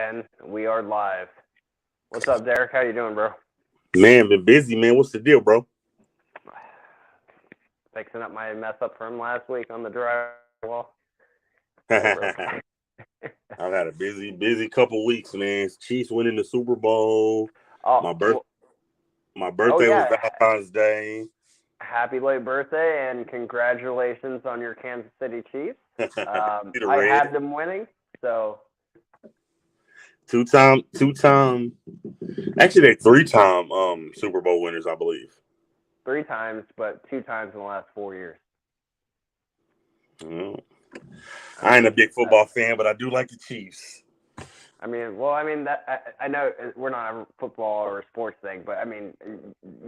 And we are live. What's up, Derek? How you doing, bro? Man, been busy, man. What's the deal, bro? Fixing up my mess up from last week on the drywall. I've had a busy couple weeks, man. Chiefs winning the Super Bowl. My birthday was Valentine's Day. Happy late birthday and congratulations on your Kansas City Chiefs. I had them winning, so two-time. Actually, they're three-time Super Bowl winners, I believe. 3 times, but 2 times in the last 4 years. I ain't a big football fan, but I do like the Chiefs. I know we're not a football or a sports thing, but I mean,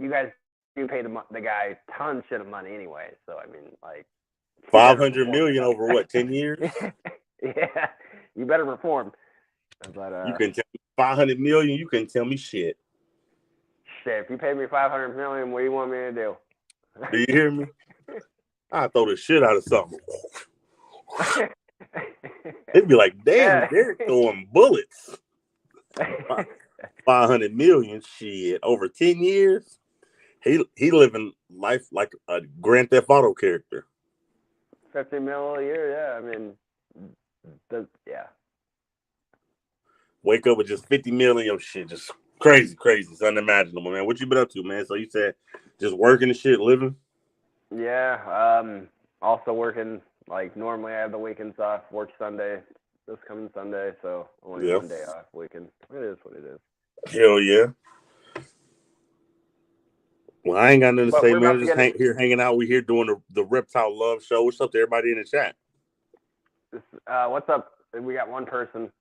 you guys do pay the guy tons of money anyway. So I mean, like $500 million over what, 10 years? Yeah, you better perform. But you can tell me $500 million. You can tell me shit. Shit, if you pay me $500 million, what do you want me to do? Do you hear me? I throw the shit out of something. It'd be like, damn, they're throwing bullets. 500 million, shit, over 10 years. He living life like a Grand Theft Auto character. 50 mil a year, yeah. I mean, yeah. Wake up with just 50 million of shit, just crazy. It's unimaginable, man. What you been up to, man? So you said just working and shit, living? Yeah, also working. Like, normally I have the weekends off, work Sunday, this coming Sunday, so only 1 day off weekend. It is what it is. Hell yeah. Well, I ain't got nothing to say, man. Just hanging out. We here doing the Reptile Love Show. What's up to everybody in the chat? What's up? We got one person.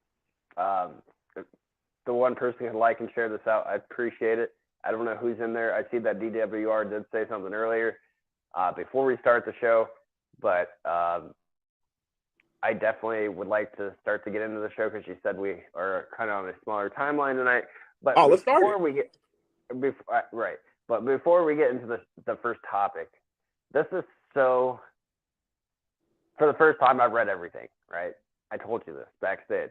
The one person can like and share this out. I appreciate it. I don't know who's in there. I see that DWR did say something earlier before we start the show. But I definitely would like to start to get into the show because you said we are kind of on a smaller timeline tonight. But let's start. But before we get into the first topic, this is so. For the first time, I've read everything. Right? I told you this backstage.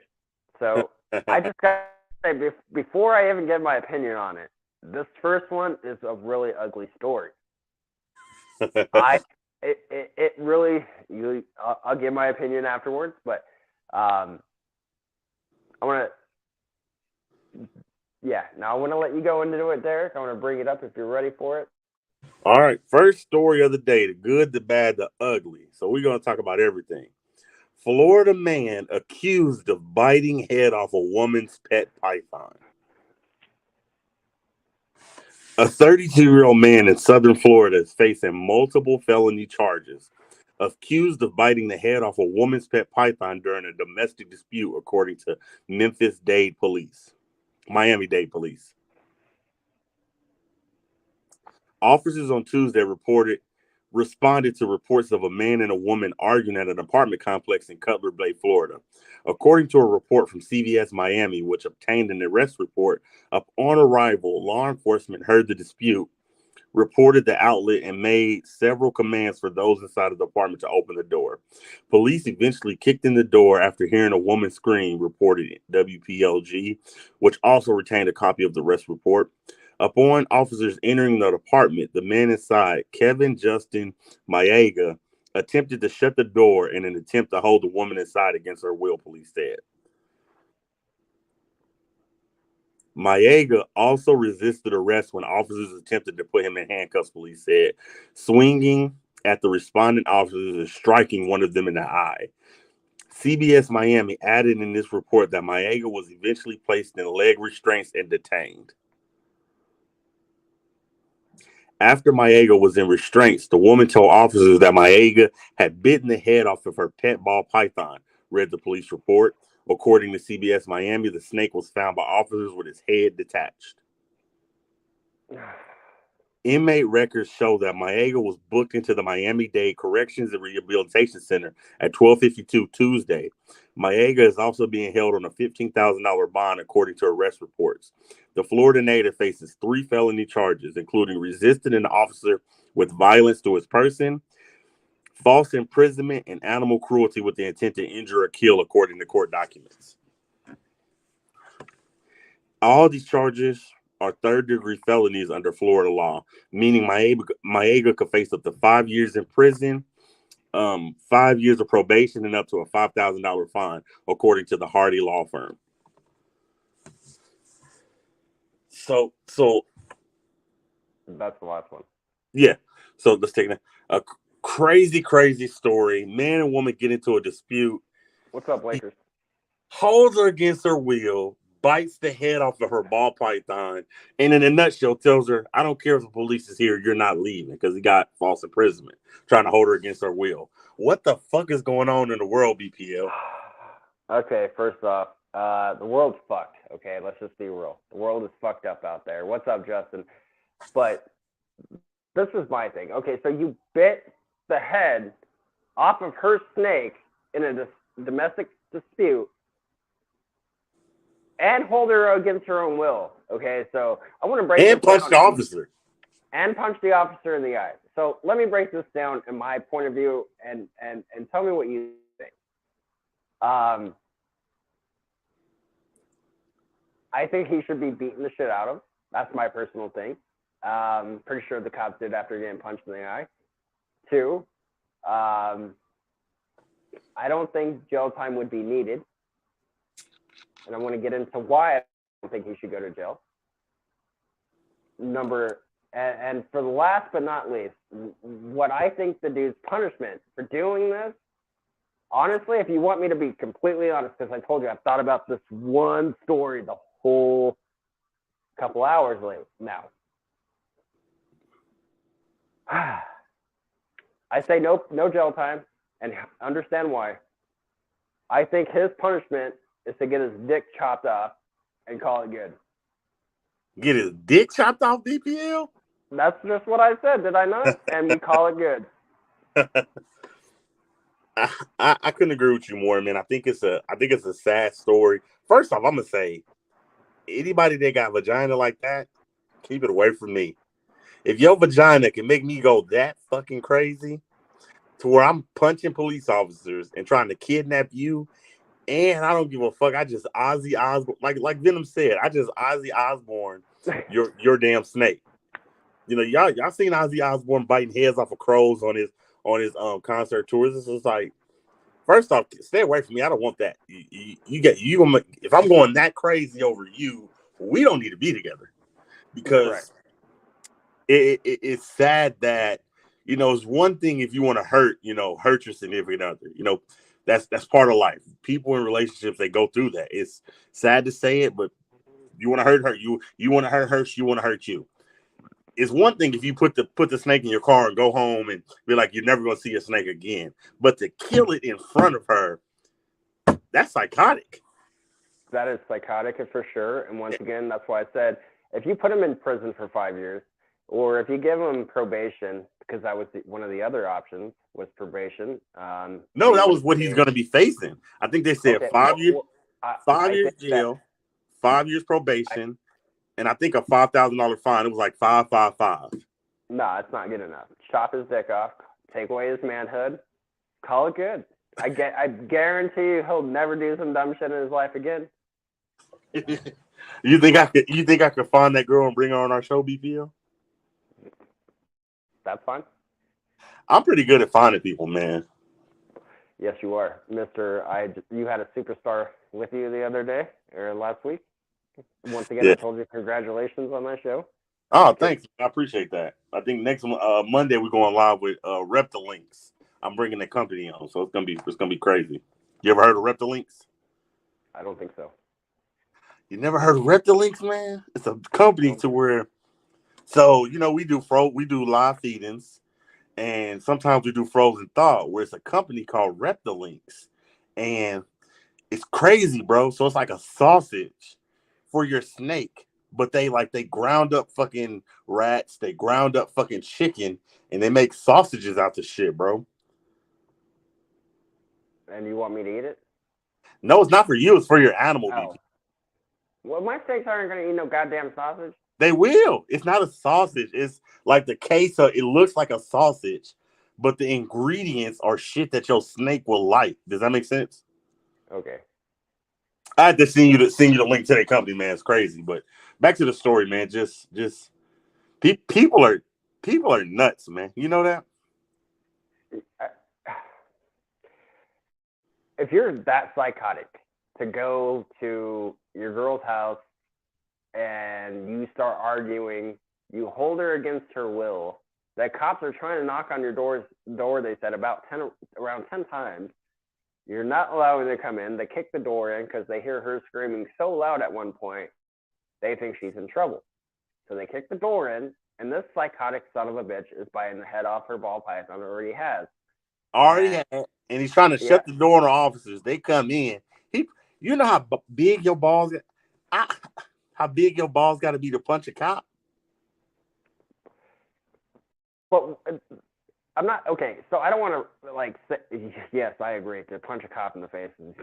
So I just got to say before I even get my opinion on it, this first one is a really ugly story. It really, I'll give my opinion afterwards, but I want to let you go into it, Derek. I want to bring it up if you're ready for it. All right, first story of the day, the good, the bad, the ugly. So we're going to talk about everything. Florida man accused of biting head off a woman's pet python. A 32-year-old man in southern Florida is facing multiple felony charges, accused of biting the head off a woman's pet python during a domestic dispute, according to Miami-Dade police. Officers on Tuesday responded to reports of a man and a woman arguing at an apartment complex in Cutler Bay, Florida. According to a report from CBS Miami, which obtained an arrest report, upon arrival, law enforcement heard the dispute, reported the outlet, and made several commands for those inside of the apartment to open the door. Police eventually kicked in the door after hearing a woman scream, reported WPLG, which also retained a copy of the arrest report. Upon officers entering the apartment, the man inside, Kevin Justin Mayaga, attempted to shut the door in an attempt to hold the woman inside against her will, police said. Mayaga also resisted arrest when officers attempted to put him in handcuffs, police said, swinging at the responding officers and striking one of them in the eye. CBS Miami added in this report that Mayaga was eventually placed in leg restraints and detained. After Mayaga was in restraints, the woman told officers that Mayaga had bitten the head off of her pet ball python, read the police report. According to CBS Miami, the snake was found by officers with its head detached. Inmate records show that Mayaga was booked into the Miami-Dade Corrections and Rehabilitation Center at 12:52 Tuesday. Mayaga is also being held on a $15,000 bond, according to arrest reports. The Florida native faces 3 felony charges, including resisting an officer with violence to his person, false imprisonment, and animal cruelty with the intent to injure or kill, according to court documents. All these charges are third-degree felonies under Florida law, meaning Maega could face up to 5 years in prison, 5 years of probation, and up to a $5,000 fine, according to the Hardy law firm. So That's the last one. yeah. So let's take a crazy story. Man and woman get into a dispute. What's up, Lakers? Holds her against her will, bites the head off of her ball python, and in a nutshell tells her, I don't care if the police is here, you're not leaving, because he got false imprisonment, trying to hold her against her will. What the fuck is going on in the world, BPL? Okay, first off, the world's fucked. Okay, let's just be real. The world is fucked up out there. What's up, Justin? But this is my thing. Okay, so you bit the head off of her snake in a domestic dispute and hold her against her own will. Okay, so I want to break and punch the officer. And punch the officer in the eye. So let me break this down in my point of view and tell me what you think. I think he should be beaten the shit out of. That's my personal thing. Pretty sure the cops did after getting punched in the eye. 2, I don't think jail time would be needed. And I want to get into why I don't think he should go to jail. And for the last but not least, what I think the dude's punishment for doing this, honestly, if you want me to be completely honest, because I told you I've thought about this one story the whole couple hours now. I say no jail time, and understand why. I think his punishment is to get his dick chopped off and call it good. Get his dick chopped off, BPL? That's just what I said, did I not? And we call it good. I couldn't agree with you more, man. I think it's a sad story. First off, I'm gonna say, anybody that got vagina like that, keep it away from me. If your vagina can make me go that fucking crazy to where I'm punching police officers and trying to kidnap you, and I don't give a fuck. I just Ozzy Osbourne, like Venom said, I just Ozzy Osbourne your damn snake. You know, y'all seen Ozzy Osbourne biting heads off of crows on his concert tours. It's just like, first off, stay away from me. I don't want that. If I'm going that crazy over you, we don't need to be together, because it's sad that, you know, it's one thing if you want to hurt your significant other. You know, that's part of life. People in relationships, they go through that. It's sad to say it, but you want to hurt her. You want to hurt her. She want to hurt you. It's one thing if you put the snake in your car and go home and be like, you're never going to see a snake again. But to kill it in front of her, that's psychotic. That is psychotic for sure. And once again, that's why I said, if you put him in prison for 5 years, or if you give him probation, because that was one of the other options, was probation. No, that was what he's going to be facing. I think they said 5 years, 5 years jail, 5 years probation, and I think a $5,000 fine. It was like 555. No, it's not good enough. Chop his dick off, take away his manhood, call it good. I guarantee you he'll never do some dumb shit in his life again. You think I could find that girl and bring her on our show, BPL? That's fine. I'm pretty good at finding people, man. Yes, you are, Mr. You had a superstar with you the other day or last week. Once again, I told you congratulations on that show. Oh, thanks. I appreciate that. I think next Monday we're going live with Reptile Links. I'm bringing the company on, so it's gonna be crazy. You ever heard of Reptile Links? I don't think so. You never heard of Reptile Links, man? It's a company to where, so you know, we do live feedings, and sometimes we do frozen thaw, where it's a company called Reptile Links, and it's crazy, bro. So it's like a sausage for your snake, but they ground up fucking rats, they ground up fucking chicken, and they make sausages out the shit, bro. And you want me to eat it? No, it's not for you. It's for your animal. Oh. Well, my snakes aren't going to eat no goddamn sausage. They will. It's not a sausage. It's like the queso. It looks like a sausage, but the ingredients are shit that your snake will like. Does that make sense? Okay. I had to send you the link to their company, man. It's crazy. But back to the story, man. Just people are nuts, man. You know that? If you're that psychotic to go to your girl's house and you start arguing, you hold her against her will. The cops are trying to knock on your door. They said around 10 times. You're not allowing them to come in. They kick the door in because they hear her screaming so loud at one point, they think she's in trouble. So they kick the door in, and this psychotic son of a bitch is biting the head off her ball python, already has. And he's trying to shut the door on the officers. They come in. You know how big your balls, how big your balls got to be to punch a cop. But I'm not okay. So I don't want to like say, yes, I agree. To punch a cop in the face is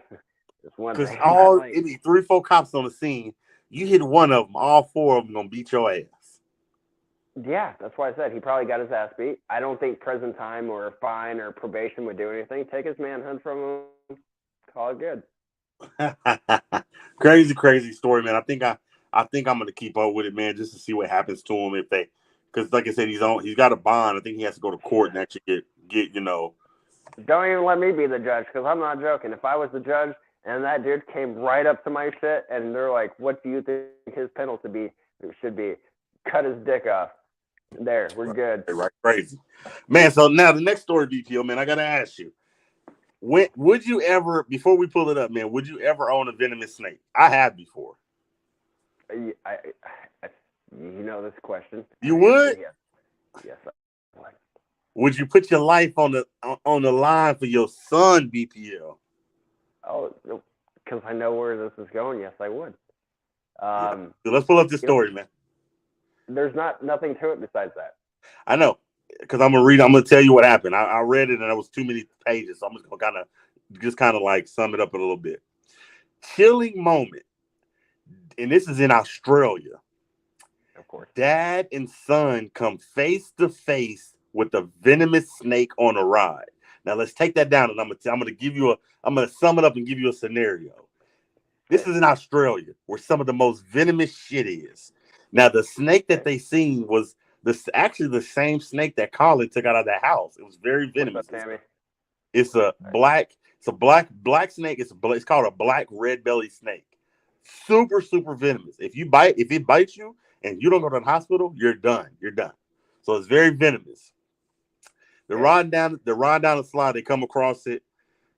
one thing. Because it'd be 3-4 cops on the scene. You hit one of them, all 4 of them gonna beat your ass. Yeah, that's why I said he probably got his ass beat. I don't think prison time or a fine or probation would do anything. Take his manhunt from him, call it good. Crazy story, man. I think I'm gonna keep up with it, man, just to see what happens to him if they, because like I said, he's got a bond. I think he has to go to court and actually get Don't even let me be the judge, because I'm not joking. If I was the judge and that dude came right up to my shit and they're like, "What do you think his penalty should be?" Cut his dick off. There, we're good. Right, crazy, man. So now the next story, BPO, man. I gotta ask you. Would you ever, before we pull it up, man, would you ever own a venomous snake? I have before. You know this question. You would? Yes. I would. Would you put your life on the line for your son, BPL? Oh, because I know where this is going. Yes, I would. So let's pull up the story, man. There's nothing to it besides that. I know. Because I'm gonna tell you what happened. I read it and it was too many pages, so I'm just gonna kind of like sum it up a little bit. Chilling moment, and this is in Australia. Of course, dad and son come face to face with a venomous snake on a ride. Now let's take that down, and I'm gonna sum it up and give you a scenario. This is in Australia, where some of the most venomous shit is. Now the snake that they seen was actually the same snake that Colin took out of the house. It was very venomous. What's up, Tammy? It's a black snake. It's called a black red belly snake. Super venomous. If it bites you and you don't go to the hospital, you're done. So it's very venomous. They're riding down the slide. They come across it.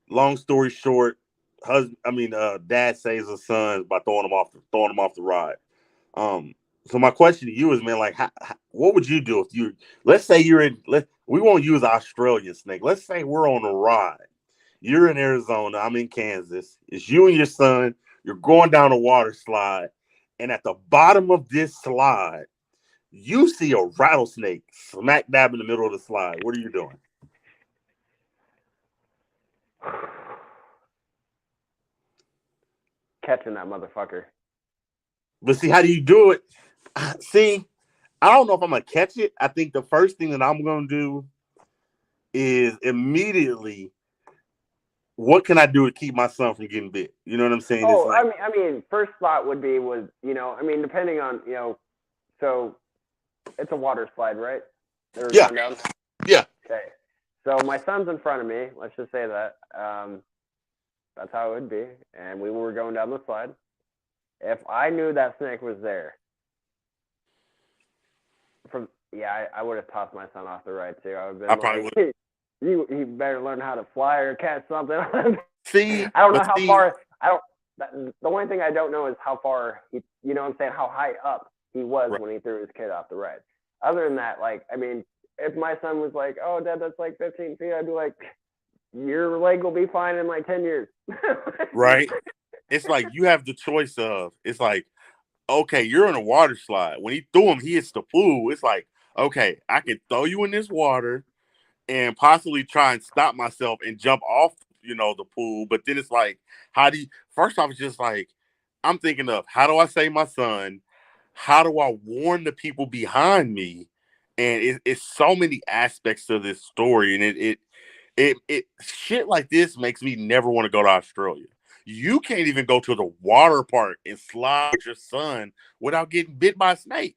Long story short, dad saves his son by throwing him off the ride. So my question to you is, man, like, what would you do if let's say we won't use Australian snake. Let's say we're on a ride. You're in Arizona. I'm in Kansas. It's you and your son. You're going down a water slide. And at the bottom of this slide, you see a rattlesnake smack dab in the middle of the slide. What are you doing? Catching that motherfucker. But see, how do you do it? See, I don't know if I'm going to catch it. I think the first thing that I'm going to do is immediately, what can I do to keep my son from getting bit? You know what I'm saying? Oh, I mean, first thought would be depending on, so it's a water slide, right? Yeah. Yeah. Okay. So my son's in front of me. Let's just say that. That's how it would be. And we were going down the slide. If I knew that snake was there, I would have tossed my son off the ride too. I would have been like, you better learn how to fly or catch something. See, I don't know how far. The only thing I don't know is how far how high up he was when he threw his kid off the ride. Other than that, if my son was like, "Oh, Dad, that's like 15 feet," I'd be like, "Your leg will be fine in like 10 years." Right? It's like you have the choice of. It's like, okay, you're in a water slide. When he threw him, he hits the pool. It's like, okay, I can throw you in this water and possibly try and stop myself and jump off, the pool. But then it's like, first off, it's just like, I'm thinking of, how do I save my son? How do I warn the people behind me? And it's so many aspects to this story. And it shit like this makes me never want to go to Australia. You can't even go to the water park and slide with your son without getting bit by a snake.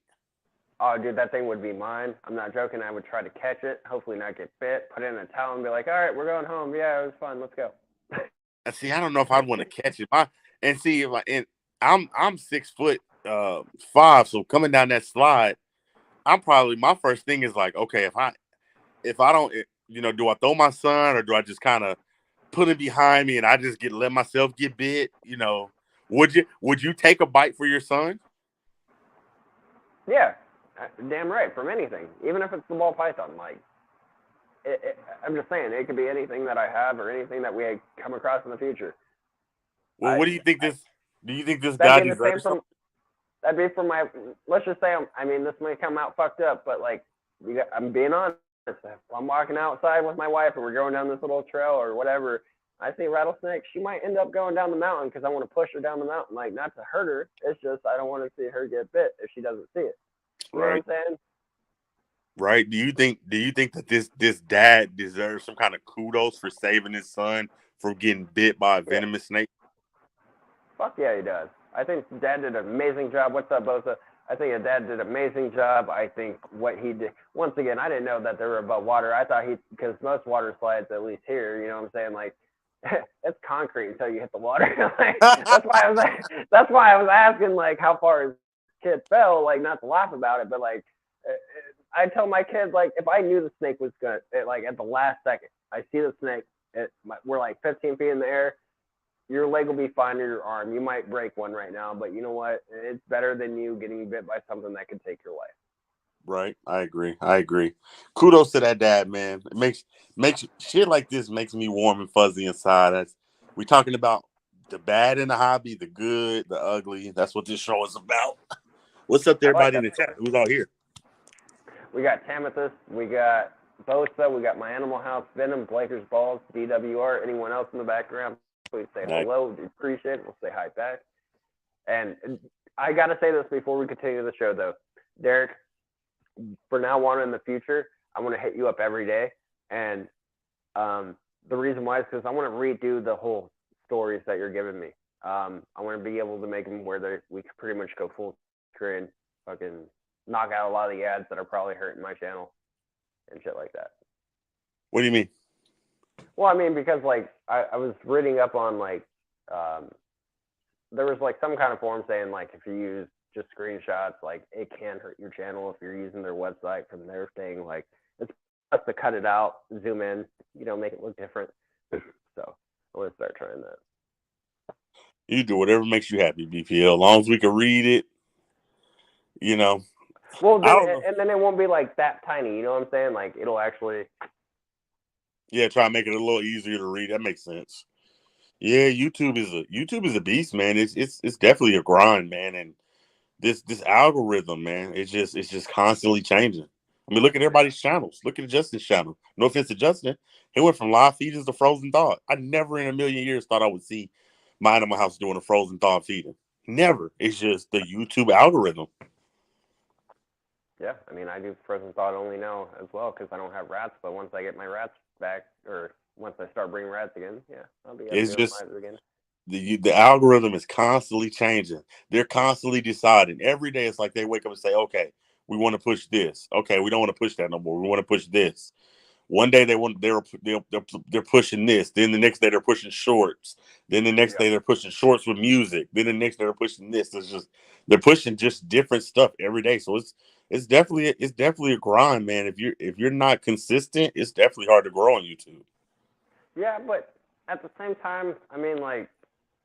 Oh, dude, that thing would be mine. I'm not joking. I would try to catch it, hopefully not get bit, put it in a towel, and be like, "All right, we're going home. Yeah, it was fun. Let's go." And see, I don't know if I'd want to catch it. I'm 6 foot 5, so coming down that slide, I'm probably my first thing is like, okay, if I don't, do I throw my son or do I just kind of put him behind me and I just let myself get bit? Would you take a bite for your son? Yeah, damn right. From anything, even if it's the ball python. Like, I'm just saying, it could be anything that I have or anything that we come across in the future. Well, what do you think this? Do you think this That'd guy be the same deserves from. something? That'd be from my. Let's just say, I mean, this may come out fucked up, but like, I'm being honest. If I'm walking outside with my wife and we're going down this little trail or whatever, I see a rattlesnake, she might end up going down the mountain because I want to push her down the mountain. Like, not to hurt her. It's just I don't want to see her get bit if she doesn't see it. You know what I'm saying? Right. Do you think that this dad deserves some kind of kudos for saving his son from getting bit by a Yeah. venomous snake? Fuck yeah, he does. I think Dad did an amazing job. What's up, Bosa? I think his dad did an amazing job. I think what he did. Once again, I didn't know that they were above water. I thought because most water slides, at least here, you know what I'm saying, like it's concrete until you hit the water. Like, that's why I was asking like how far his kid fell, like not to laugh about it, but like I tell my kids like if I knew the snake was gonna like at the last second, I see the snake, we're like 15 feet in the air. Your leg will be fine or your arm. You might break one right now, but you know what? It's better than you getting bit by something that could take your life. Right. I agree. Kudos to that dad, man. It makes shit like this makes me warm and fuzzy inside. We talking about the bad in the hobby, the good, the ugly. That's what this show is about. What's up to I like everybody in that. the chat? Who's all here? We got Tamethyst, we got Bosa, we got My Animal House, Venom, Blakers Balls, DWR. Anyone else in the background? Please say hello. We appreciate it. We'll say hi back. And I got to say this before we continue the show, though. Derek, for now on in the future, I want to hit you up every day. And the reason why is because I want to redo the whole stories that you're giving me. I want to be able to make them where we can pretty much go full screen, fucking knock out a lot of the ads that are probably hurting my channel and shit like that. What do you mean? Well, I mean, because like I was reading up on like there was like some kind of form saying like if you use just screenshots, like it can hurt your channel if you're using their website from their thing. Like it's best to cut it out, zoom in, make it look different. So I want to start trying that. You do whatever makes you happy, BPL. As long as we can read it, Well, then it won't be like that tiny. You know what I'm saying? Like it'll actually. Yeah, try to make it a little easier to read. That makes sense. Yeah, YouTube is a beast, man. It's definitely a grind, man. And this algorithm, man, it's just constantly changing. I mean, look at everybody's channels. Look at Justin's channel. No offense to Justin, he went from live feedings to frozen thaw. I never in a million years thought I would see My Animal House doing a frozen thaw feeding. Never. It's just the YouTube algorithm. Yeah, I mean, I do frozen thaw only now as well because I don't have rats. But once I get my rats back, or once I start bringing rats again, yeah, I'll be doing lives again. The algorithm is constantly changing. They're constantly deciding. Every day it's like they wake up and say, okay, we want to push this. Okay, we don't want to push that no more. We want to push this. One day they're pushing this. Then the next day they're pushing shorts. Then the next day they're pushing shorts with music. Then the next day they're pushing this. They're pushing just different stuff every day. So it's definitely a grind, man. If you're not consistent, it's definitely hard to grow on YouTube. Yeah, but at the same time, I mean, like,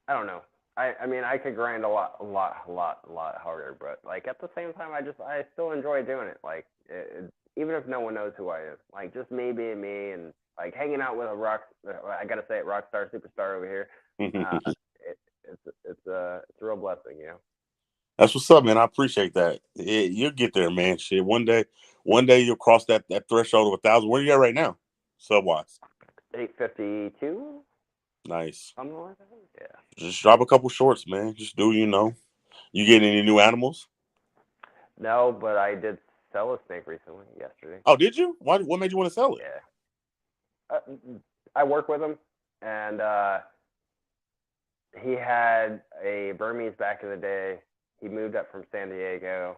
I don't know. I mean, I could grind a lot harder, but like at the same time, I still enjoy doing it. Like, even if no one knows who I am, like just me being me and like hanging out with I gotta say it, rock star, superstar over here. It's a real blessing, That's what's up, man. I appreciate that. You'll get there, man. Shit, one day you'll cross that threshold of 1,000. Where are you at right now, sub-wise? 852. Nice. Something like that. Yeah. Just drop a couple shorts, man. Just do, You get any new animals? No, but I did sell a snake recently, yesterday. Oh, did you? What made you want to sell it? Yeah. I work with him, and he had a Burmese back in the day. He moved up from San Diego,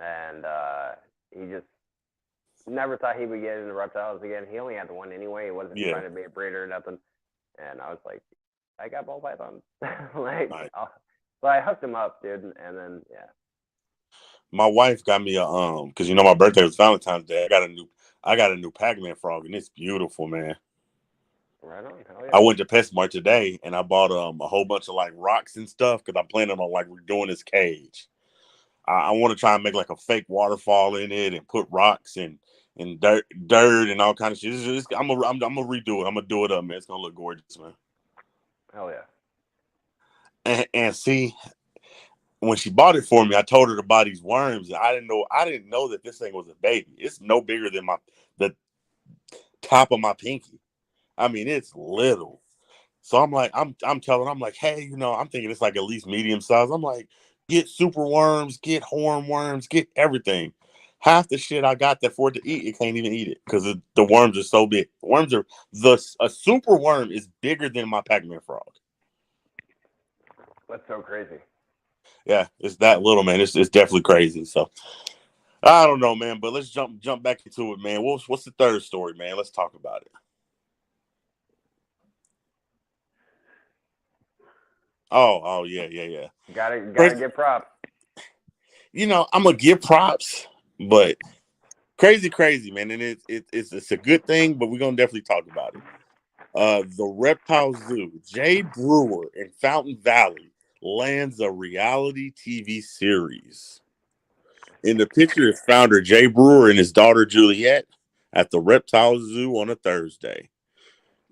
and he just never thought he would get into reptiles again. He only had the one anyway. He wasn't trying to be a breeder or nothing. And I was like, I got ball pythons. Like, right. So I hooked him up, dude, and then yeah. My wife got me a because you know my birthday was Valentine's Day. I got a new Pac-Man frog, and it's beautiful, man. Right on. Hell yeah. I went to PetSmart today, and I bought a whole bunch of like rocks and stuff because I'm planning on like redoing his cage. I want to try and make like a fake waterfall in it and put rocks and dirt and all kind of shit. I'm gonna redo it. I'm gonna do it up, man. It's gonna look gorgeous, man. Hell yeah. And see, when she bought it for me, I told her to buy these worms, and I didn't know that this thing was a baby. It's no bigger than the top of my pinky. I mean, it's little. So I'm like, I'm telling her, I'm like, hey, you know, I'm thinking it's like at least medium size. I'm like, get super worms, get horn worms, get everything. Half the shit I got that for it to eat, it can't even eat it because the worms are so big. A super worm is bigger than my Pac-Man frog. That's so crazy. Yeah, it's that little, man. It's definitely crazy. So I don't know, man. But let's jump back into it, man. What's the third story, man? Let's talk about it. Oh yeah. Gotta give props. You know, I'm gonna give props, but crazy, man. And it's a good thing, but we're gonna definitely talk about it. The Reptile Zoo, Jay Brewer in Fountain Valley lands a reality TV series. In the picture is founder Jay Brewer and his daughter Juliet at the Reptile Zoo on a Thursday.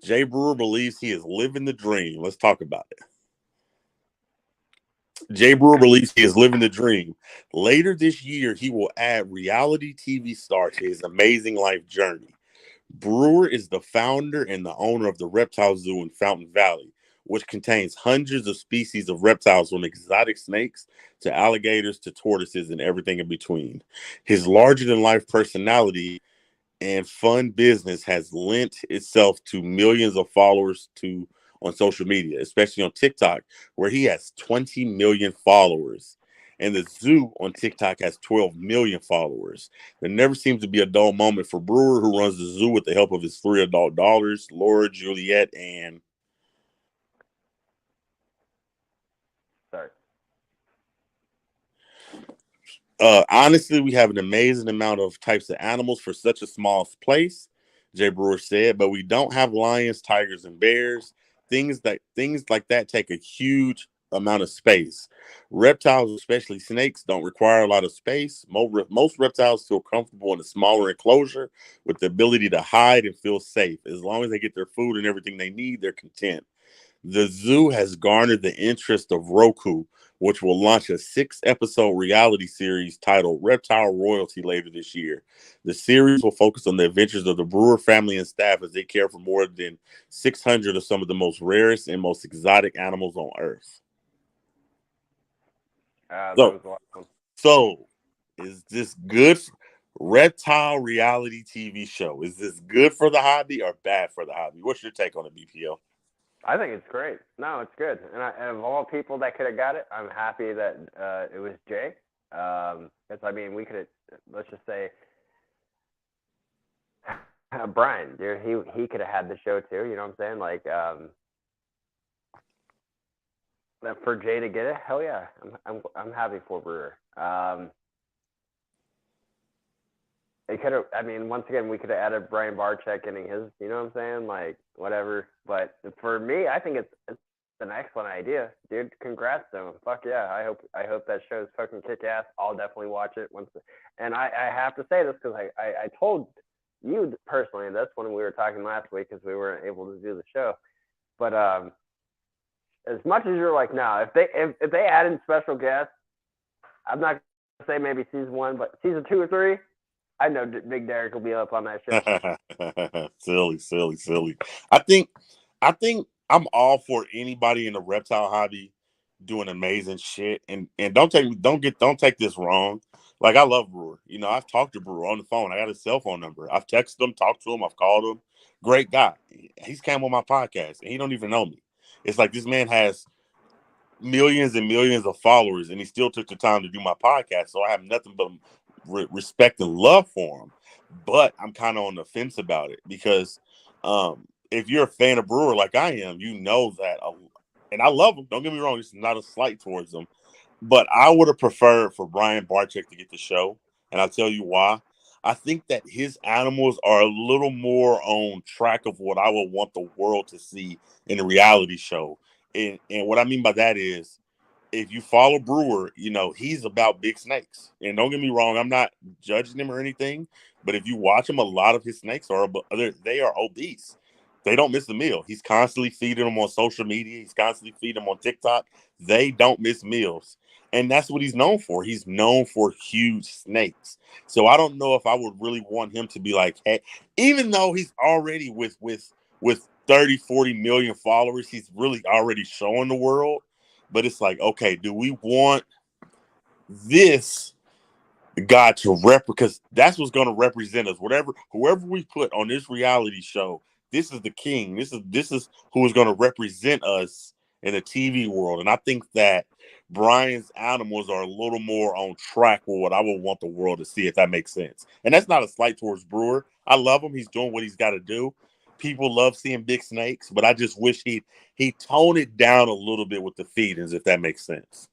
Jay Brewer believes he is living the dream. Let's talk about it. Jay Brewer believes he is living the dream. Later this year, he will add reality TV star to his amazing life journey. Brewer is the founder and the owner of the Reptile Zoo in Fountain Valley, which contains hundreds of species of reptiles from exotic snakes to alligators to tortoises and everything in between. His larger-than-life personality and fun business has lent itself to millions of followers on social media, especially on TikTok, where he has 20 million followers. And the zoo on TikTok has 12 million followers. There never seems to be a dull moment for Brewer, who runs the zoo with the help of his 3 adult daughters, Laura, Juliet, and Sorry. Honestly, we have an amazing amount of types of animals for such a small place, Jay Brewer said, but we don't have lions, tigers, and bears. Things like that take a huge amount of space. Reptiles, especially snakes, don't require a lot of space. Most reptiles feel comfortable in a smaller enclosure with the ability to hide and feel safe. As long as they get their food and everything they need, they're content. The zoo has garnered the interest of Roku, which will launch a 6-episode reality series titled Reptile Royalty later this year. The series will focus on the adventures of the Brewer family and staff as they care for more than 600 of some of the most rarest and most exotic animals on Earth. So, is this good reptile reality TV show? Is this good for the hobby or bad for the hobby? What's your take on it, BPL? I think it's great. No, it's good. And of all people that could have got it, I'm happy that it was Jay. Because, I mean, we could have, let's just say, Brian, dude, he could have had the show too. You know what I'm saying? Like, for Jay to get it, hell yeah, I'm happy for Brewer. It could have. I mean, once again, we could have added Brian Barczyk getting his. You know what I'm saying? Like, whatever. But for me, I think it's an excellent idea, dude. Congrats to him. Fuck yeah. I hope that show's fucking kick ass. I'll definitely watch it once. And I have to say this because I told you personally this when we were talking last week because we weren't able to do the show. But as much as you're like, no, if they add in special guests, I'm not gonna say maybe season 1, but season 2 or 3. I know Big Derek will be up on that shit. Silly. I think I'm all for anybody in the reptile hobby doing amazing shit. And don't take this wrong. Like, I love Brewer. You know, I've talked to Brewer on the phone. I got his cell phone number. I've texted him, talked to him, I've called him. Great guy. He's came on my podcast and he don't even know me. It's like this man has millions and millions of followers, and he still took the time to do my podcast. So I have nothing but respect and love for him. But I'm kind of on the fence about it because if you're a fan of Brewer like I am, you know that, and I love him. Don't get me wrong; it's not a slight towards him, but I would have preferred for Brian Barczyk to get the show, and I'll tell you why. I think that his animals are a little more on track of what I would want the world to see in a reality show. And what I mean by that is, if you follow Brewer, you know, he's about big snakes. And don't get me wrong, I'm not judging him or anything, but if you watch him, a lot of his snakes they are obese. They don't miss a meal. He's constantly feeding them on social media. He's constantly feeding them on TikTok. They don't miss meals. And that's what he's known for. He's known for huge snakes. So I don't know if I would really want him to be like, hey, even though he's already with 30, 40 million followers, he's really already showing the world. But it's like, okay, do we want this guy to because that's what's going to represent us. Whoever we put on this reality show, this is the king. This is who is going to represent us in the TV world. And I think that Brian's animals are a little more on track with what I would want the world to see, if that makes sense. And that's not a slight towards Brewer. I love him. He's doing what he's got to do. People love seeing big snakes, but I just wish he toned it down a little bit with the feedings, if that makes sense.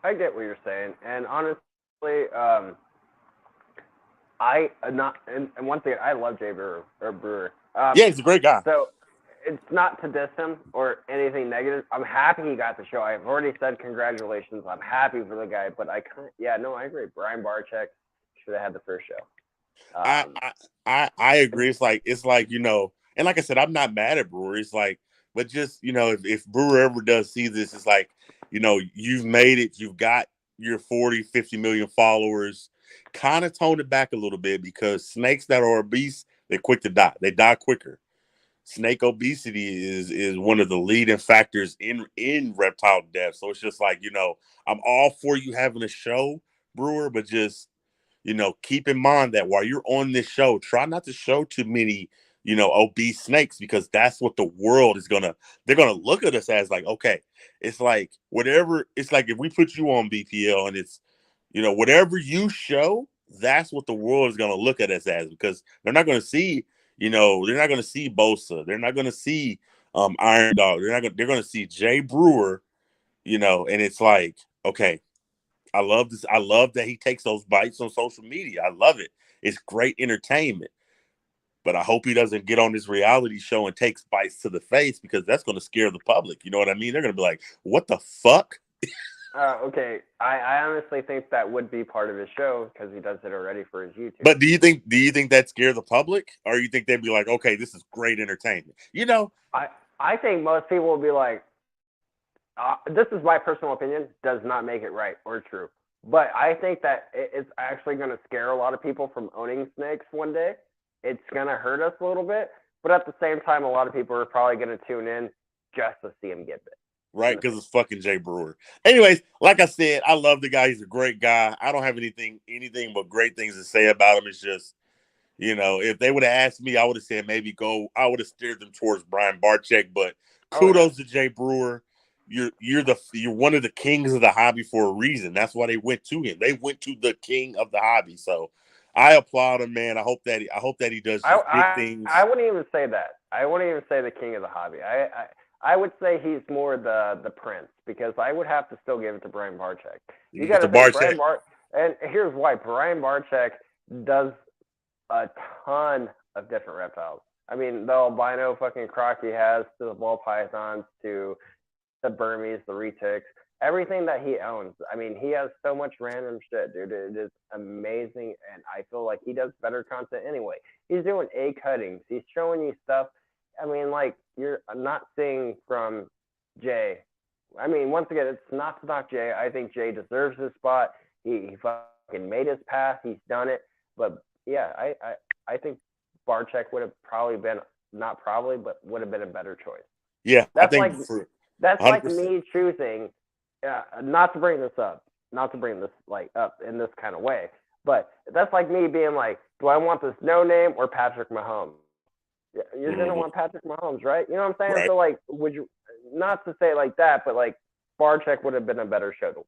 I get what you're saying, and honestly, and one thing, I love Jay Brewer. Yeah, he's a great guy. So it's not to diss him or anything negative. I'm happy he got the show. I've already said congratulations. I'm happy for the guy, but I agree. Brian Barczyk should have had the first show. I agree. It's like, you know, and like I said, I'm not mad at Brewer. It's like, but just, you know, if Brewer ever does see this, it's like, you know, you've made it. You've got your 40, 50 million followers. Kind of tone it back a little bit, because snakes that are obese, they're quick to die. They die quicker. Snake obesity is one of the leading factors in reptile death. So it's just like, you know, I'm all for you having a show, Brewer, but just, you know, keep in mind that while you're on this show, try not to show too many, you know, obese snakes, because that's what the world is they're gonna look at us as. Like, okay, it's like whatever, it's like if we put you on BPL and it's, you know, whatever you show, that's what the world is gonna look at us as, because they're not gonna see, you know, they're not gonna see Bosa, they're not gonna see Iron Dog, they're gonna see Jay Brewer, you know, and it's like, okay, I love this. I love that he takes those bites on social media. I love it. It's great entertainment. But I hope he doesn't get on this reality show and takes bites to the face, because that's going to scare the public. You know what I mean? They're going to be like, what the fuck? Okay. I honestly think that would be part of his show, because he does it already for his YouTube. But do you think that scare the public? Or you think they'd be like, okay, this is great entertainment? You know? I think most people will be like, this is my personal opinion, does not make it right or true. But I think that it's actually going to scare a lot of people from owning snakes one day. It's going to hurt us a little bit. But at the same time, a lot of people are probably going to tune in just to see him get bit. Right, because it's fucking Jay Brewer. Anyways, like I said, I love the guy. He's a great guy. I don't have anything but great things to say about him. It's just, you know, if they would have asked me, I would have said I would have steered them towards Brian Barczyk. But kudos to Jay Brewer. You're one of the kings of the hobby for a reason. That's why they went to him. They went to the king of the hobby. So I applaud him, man. I hope that he does big things. I wouldn't even say that. I wouldn't even say the king of the hobby. I would say he's more the prince, because I would have to still give it to Brian Barczyk. You got to think and here's why. Brian Barczyk does a ton of different reptiles. I mean, the albino fucking croc he has, to the ball pythons, to the Burmese, the retics, everything that he owns. I mean, he has so much random shit, dude. It is amazing, and I feel like he does better content anyway. He's doing A cuttings. He's showing you stuff. I mean, like, you're not seeing from Jay. I mean, once again, it's not to knock Jay. I think Jay deserves his spot. He fucking made his path. He's done it. But yeah, I think Barczyk would have probably been, not probably, but would have been a better choice. Yeah, that's like me choosing, not to bring this up in this kind of way, but that's like me being like, do I want this no name or Patrick Mahomes? You're gonna want Patrick Mahomes, right? You know what I'm saying? Right. So like, would you, not to say it like that, but like, Spar Check would have been a better show to watch.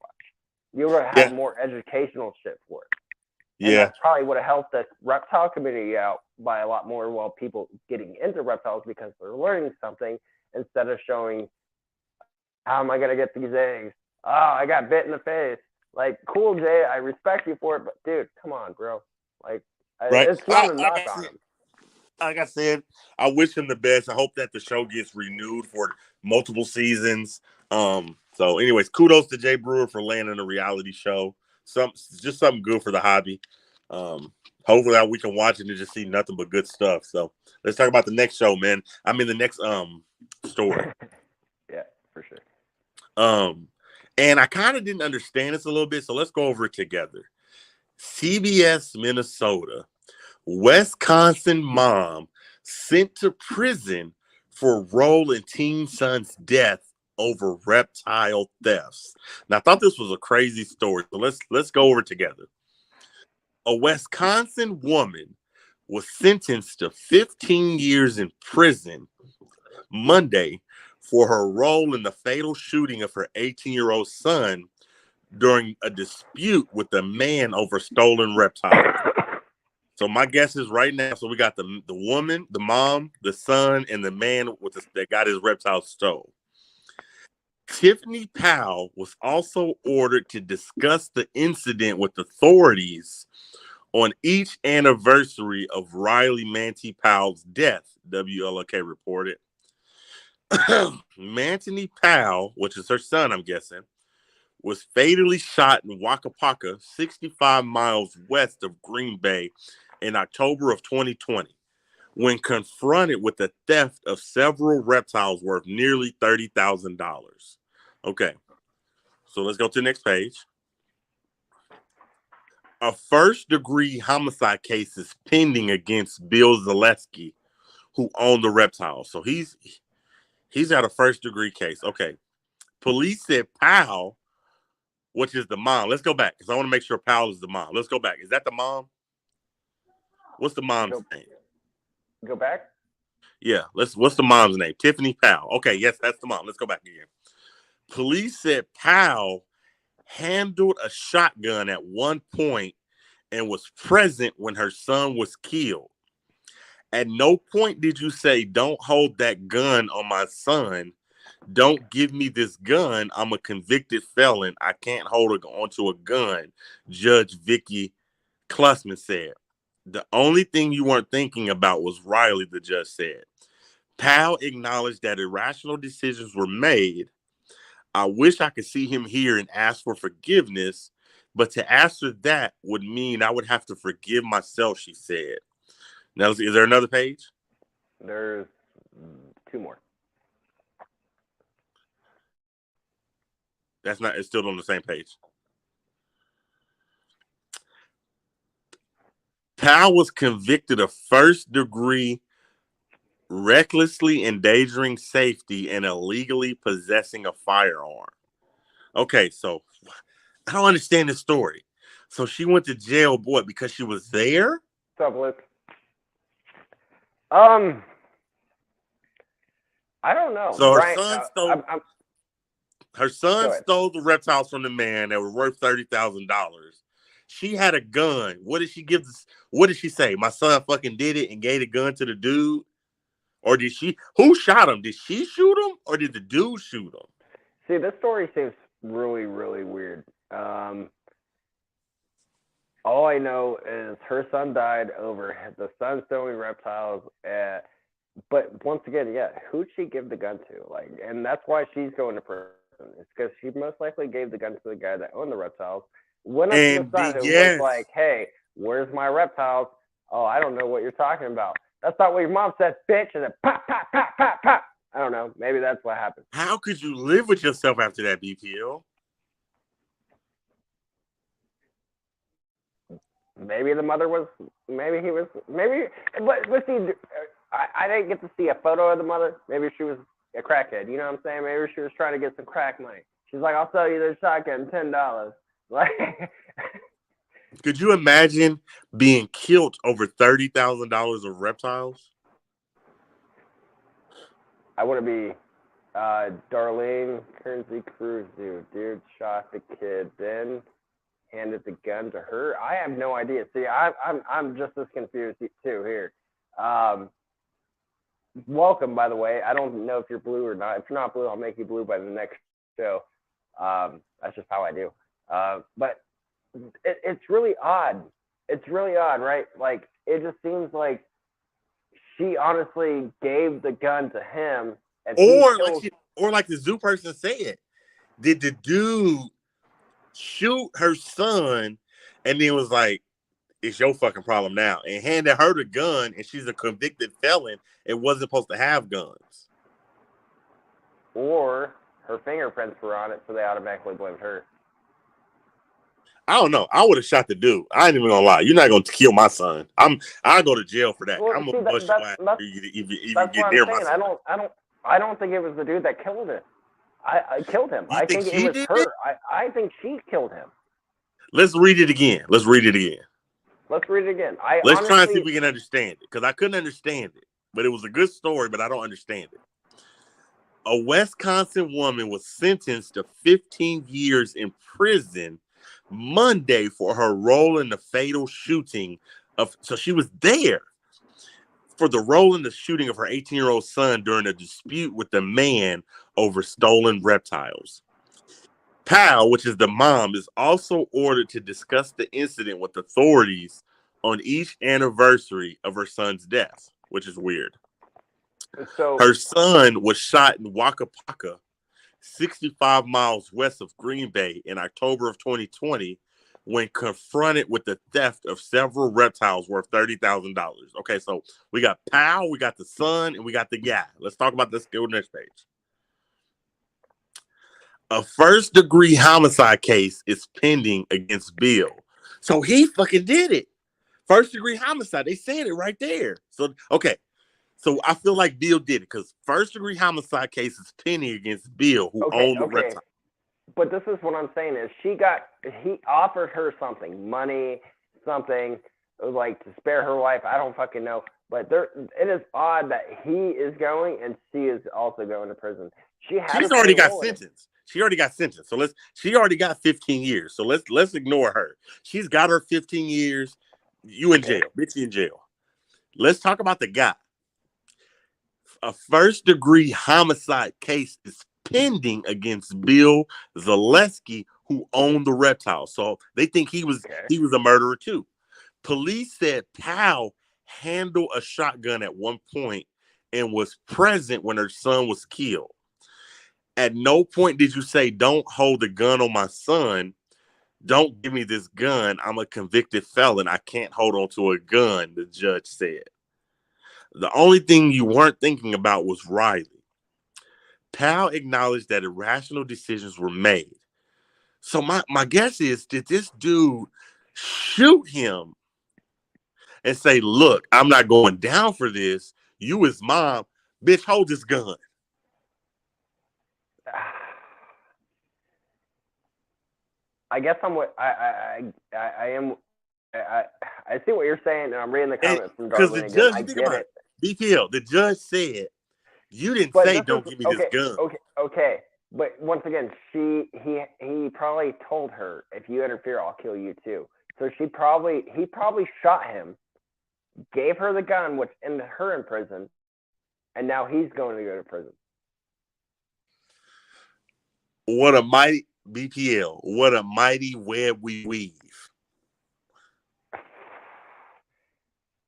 You would have had more educational shit for it. And that probably would have helped the reptile community out by a lot more while people getting into reptiles because they're learning something instead of showing, how am I going to get these eggs? Oh, I got bit in the face. Like, cool, Jay. I respect you for it, but dude, come on, bro. Like, it's not a knock on him. Like I said, I wish him the best. I hope that the show gets renewed for multiple seasons. So anyways, kudos to Jay Brewer for landing a reality show. Just something good for the hobby. Hopefully we can watch it and just see nothing but good stuff. So let's talk about the next show, man. I mean the next story. Yeah, for sure. And I kind of didn't understand this a little bit, so let's go over it together. CBS Minnesota. Wisconsin mom sent to prison for role in teen son's death over reptile thefts. Now, I thought this was a crazy story, so let's go over it together. A Wisconsin woman was sentenced to 15 years in prison Monday for her role in the fatal shooting of her 18-year-old son during a dispute with a man over stolen reptiles. So my guess is right now, so we got the woman, the mom, the son, and the man that got his reptile stole. Tiffany Powell was also ordered to discuss the incident with authorities on each anniversary of Riley Manti Powell's death, WLOK reported. Manti Powell, which is her son, I'm guessing, was fatally shot in Wakapaka, 65 miles west of Green Bay, in October of 2020, when confronted with the theft of several reptiles worth nearly $30,000. Okay, so let's go to the next page. A first-degree homicide case is pending against Bill Zaleski, who owned the reptiles. So he's got a first-degree case. Okay, police said Powell, which is the mom. Let's go back because I want to make sure Powell is the mom. Let's go back. Is that the mom? What's the mom's name? Go back? Yeah, what's the mom's name? Tiffany Powell. Okay, yes, that's the mom. Let's go back again. Police said Powell handled a shotgun at one point and was present when her son was killed. At no point did you say, "Don't hold that gun on my son. Don't give me this gun. I'm a convicted felon. I can't hold onto a gun," Judge Vicky Klusman said. The only thing you weren't thinking about was Riley, the judge said. Powell acknowledged that irrational decisions were made. I wish I could see him here and ask for forgiveness, but to answer that would mean I would have to forgive myself, she said. Now, is there another page? There's 2 more. It's still on the same page. Powell was convicted of first-degree recklessly endangering safety and illegally possessing a firearm. Okay, so I don't understand this story. So she went to jail, boy, because she was there? What's up, Luke? I don't know. So her son stole the reptiles from the man that were worth $30,000. She had a gun. What did she give? What did she say? My son fucking did it and gave the gun to the dude? Or did she? Who shot him? Did she shoot him or did the dude shoot him? See, this story seems really, really weird. All I know is her son died over the son stealing reptiles. But once again, yeah, who'd she give the gun to? Like, and that's why she's going to prison. It's because she most likely gave the gun to the guy that owned the reptiles. Went up to the son who was like, "Hey, where's my reptiles?" "Oh, I don't know what you're talking about." "That's not what your mom said, bitch." And then pop, pop, pop, pop, pop. I don't know. Maybe that's what happened. How could you live with yourself after that, BPL? Maybe the mother was. Maybe he was. Maybe. But see, I didn't get to see a photo of the mother. Maybe she was a crackhead. You know what I'm saying? Maybe she was trying to get some crack money. She's like, "I'll sell you this shotgun, $10." Like, could you imagine being killed over $30,000 of reptiles? I wouldn't be Darlene Kearnsey Cruz, dude shot the kid, then handed the gun to her. I have no idea. See, I'm just as confused too here. Welcome, by the way. I don't know if you're blue or not. If you're not blue, I'll make you blue by the next show. That's just how I do. But it's really odd. It's really odd, right? Like, it just seems like she honestly gave the gun to him, and or like the zoo person said, did the dude shoot her son and then was like, it's your fucking problem now, and handed her the gun, and she's a convicted felon and wasn't supposed to have guns? Or her fingerprints were on it, so they automatically blamed her. I don't know. I would have shot the dude. I ain't even gonna lie. You're not gonna kill my son. I'll go to jail for that. Well, I'm gonna bust your ass if you that's get what near I'm my saying. son. I don't think it was the dude that killed him. I killed him. I think it was her. I think she killed him. Let's read it again. Let's read it again. Let's try and see if we can understand it, because I couldn't understand it, but it was a good story, but I don't understand it. A Wisconsin woman was sentenced to 15 years in prison Monday for her role in the fatal shooting so she was there for the role in the shooting of her 18-year-old son during a dispute with the man over stolen reptiles. Powell, which is the mom, is also ordered to discuss the incident with authorities on each anniversary of her son's death, which is weird. So her son was shot in Wakapaka, 65 miles west of Green Bay, in October of 2020 when confronted with the theft of several reptiles worth $30,000. Okay, so we got Powell, we got the son, and we got the guy. Let's talk about this. Go next page. A first-degree homicide case is pending against Bill. So he fucking did it. First-degree homicide. They said it right there. So, okay. So I feel like Bill did it because first-degree homicide case is pending against Bill, who owned the reptile. But this is what I'm saying is he offered her something, money, something like to spare her life. I don't fucking know. But it is odd that he is going and she is also going to prison. She's already got sentenced. She already got sentenced. So she already got 15 years. So let's ignore her. She's got her 15 years. You in jail. Bitch, you in jail. Let's talk about the guy. A first-degree homicide case is pending against Bill Zaleski, who owned the reptile. So they think he was a murderer too. Police said Powell handled a shotgun at one point and was present when her son was killed. At no point did you say, "Don't hold the gun on my son. Don't give me this gun. I'm a convicted felon. I can't hold on to a gun," the judge said. The only thing you weren't thinking about was Riley. Powell acknowledged that irrational decisions were made. So my guess is, did this dude shoot him and say, "Look, I'm not going down for this. You his mom, bitch, hold this gun"? I guess I see what you're saying, and I'm reading the comments from Darlene again. I get it. BPL, the judge said, you didn't say, "Don't give me this gun." Okay. But once again, he probably told her, "If you interfere, I'll kill you too." So he probably shot him, gave her the gun, which ended her in prison, and now he's going to go to prison. What a mighty BPL! What a mighty web we weave.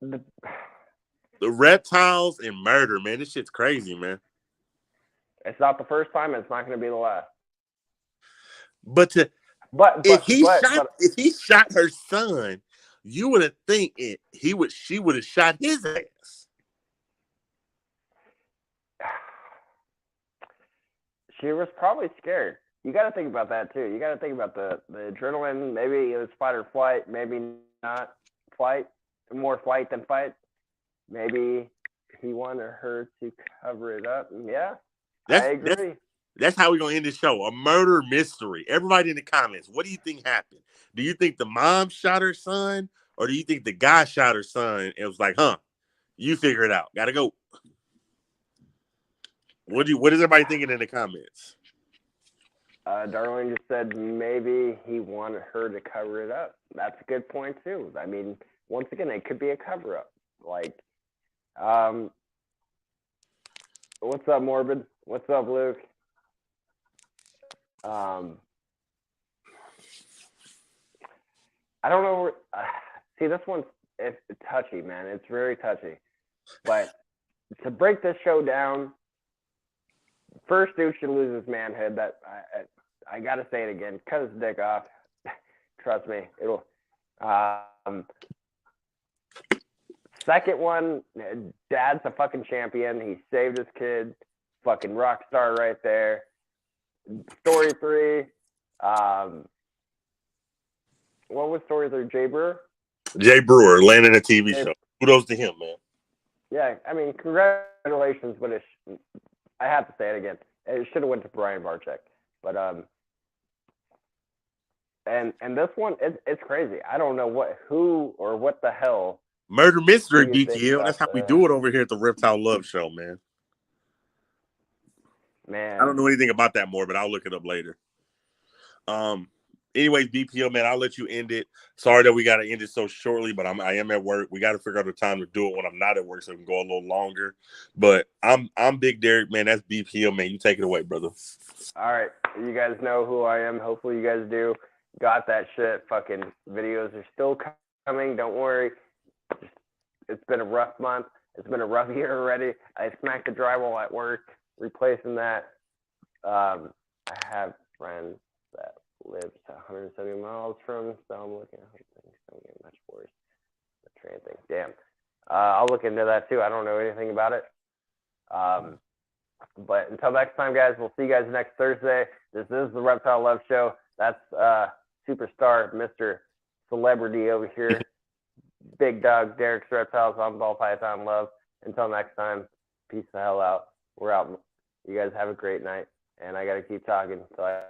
The reptiles and murder, man. This shit's crazy, man. It's not the first time, and it's not going to be the last. But if he shot her son, you would have think she would have shot his ass. She was probably scared. You got to think about that too. You got to think about the adrenaline. Maybe it was fight or flight. Maybe not flight. More flight than fight. Maybe he wanted her to cover it up. Yeah, I agree. That's how we're going to end the show. A murder mystery. Everybody in the comments, what do you think happened? Do you think the mom shot her son? Or do you think the guy shot her son and was like, "Huh, you figure it out. Gotta go." What is everybody thinking in the comments? Darling just said maybe he wanted her to cover it up. That's a good point too. I mean, once again, it could be a cover up. Like, what's up, Morbid? What's up, Luke? I don't know. See, this one's it's touchy, man. It's very touchy. But to break this show down, first dude should lose his manhood. That I gotta say it again. Cut his dick off. Trust me, it'll. Second one, Dad's a fucking champion. He saved his kid. Fucking rock star right there. Story 3. What was story 3? Jay Brewer? Jay Brewer landing a TV show. Kudos to him, man. Yeah, I mean, congratulations, but I have to say it again. It should have went to Brian Barczyk. But and this one, it's crazy. I don't know who or what the hell. Murder mystery, BTL. That's how we do it over here at the Reptile Love Show, man. Man, I don't know anything about that more, but I'll look it up later. Anyways, BPL, man, I'll let you end it. Sorry that we got to end it so shortly, but I am at work. We got to figure out the time to do it when I'm not at work so we can go a little longer. But I'm Big Derek, man. That's BPL, man. You take it away, brother. All right. You guys know who I am. Hopefully you guys do. Got that shit. Fucking videos are still coming. Don't worry. It's been a rough month. It's been a rough year already. I smacked the drywall at work, replacing that. I have friends that lives 170 miles from, so I'm looking at things don't get much worse. The train thing, damn. I'll look into that too. I don't know anything about it. But until next time, guys, we'll see you guys next Thursday. This is the Reptile Love Show. That's superstar Mr. Celebrity over here. Big Dog, Derek's Reptiles, I'm Ball Python Love. Until next time, peace the hell out. We're out. You guys have a great night. And I got to keep talking. So